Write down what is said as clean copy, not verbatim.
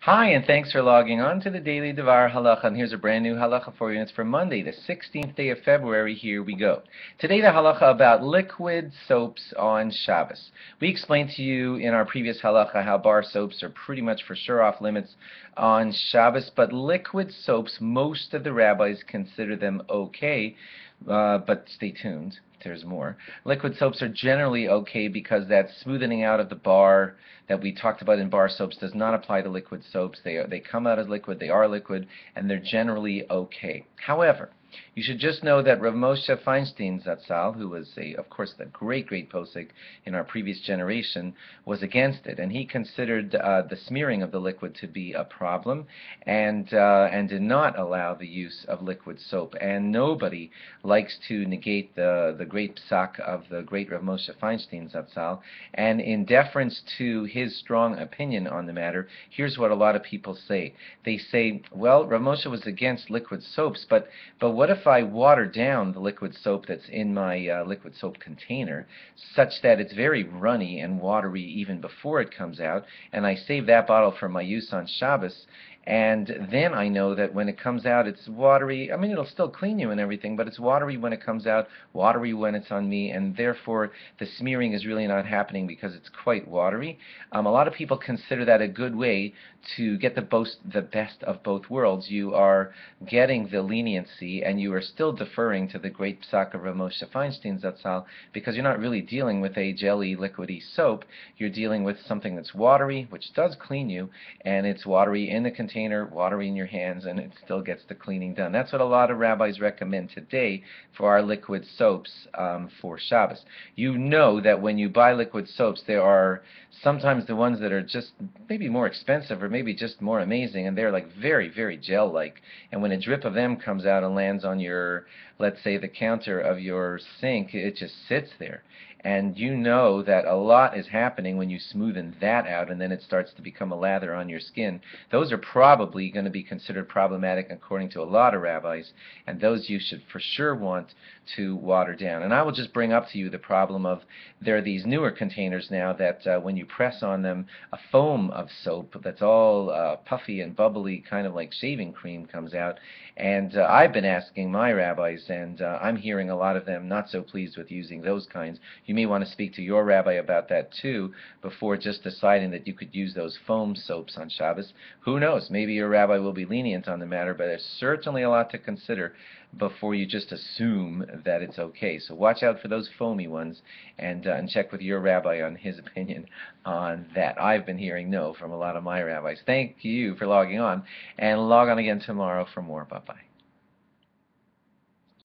Hi, and thanks for logging on to the Daily DVAR Halacha. And here's a brand new halacha for you. And it's for Monday, the 16th day of February. Here we go. Today, the halacha about liquid soaps on Shabbos. We explained to you in our previous halacha how bar soaps are pretty much for sure off limits on Shabbos, but liquid soaps, most of the rabbis consider them okay. But stay tuned. There's more. Liquid soaps are generally okay because that smoothing out of the bar that we talked about in bar soaps does not apply to liquid soaps. They come out as liquid, they are liquid, and they're generally okay. However, you should just know that Rav Moshe Feinstein Zatzal, who was, of course, the great posek in our previous generation, was against it, and he considered the smearing of the liquid to be a problem, and did not allow the use of liquid soap. And nobody likes to negate the great psak of the great Rav Moshe Feinstein Zatzal. And in deference to his strong opinion on the matter, here's what a lot of people say. They say, well, Rav Moshe was against liquid soaps, but what if I water down the liquid soap that's in my liquid soap container such that it's very runny and watery even before it comes out, and I save that bottle for my use on Shabbos, and then I know that when it comes out it's watery. I mean, it'll still clean you and everything, but it's watery when it comes out, watery when it's on me, and therefore the smearing is really not happening because it's quite watery. A lot of people consider that a good way to get the best of both worlds. You are getting the leniency, and you are still deferring to the great psak of Rav Moshe Feinstein Zatzal, because you're not really dealing with a jelly, liquidy soap. You're dealing with something that's watery, which does clean you, and it's watery in the container, watery in your hands, and it still gets the cleaning done. That's what a lot of rabbis recommend today for our liquid soaps for Shabbos. You know that when you buy liquid soaps, there are sometimes the ones that are just maybe more expensive or maybe just more amazing, and they're like very gel-like, and when a drip of them comes out and lands on your, let's say, the counter of your sink, it just sits there. And you know that a lot is happening when you smoothen that out, and then it starts to become a lather on your skin. Those are probably going to be considered problematic according to a lot of rabbis, and those you should for sure want to water down. And I will just bring up to you the problem of there are these newer containers now that when you press on them, a foam of soap that's all puffy and bubbly, kind of like shaving cream, comes out. And I've been asking my rabbis, and I'm hearing a lot of them not so pleased with using those kinds. You may want to speak to your rabbi about that too before just deciding that you could use those foam soaps on Shabbos. Who knows? Maybe your rabbi will be lenient on the matter, but there's certainly a lot to consider before you just assume that it's okay. So watch out for those foamy ones, and check with your rabbi on his opinion on that. I've been hearing no from a lot of my rabbis. Thank you for logging on, and log on again tomorrow for more. Bye-bye.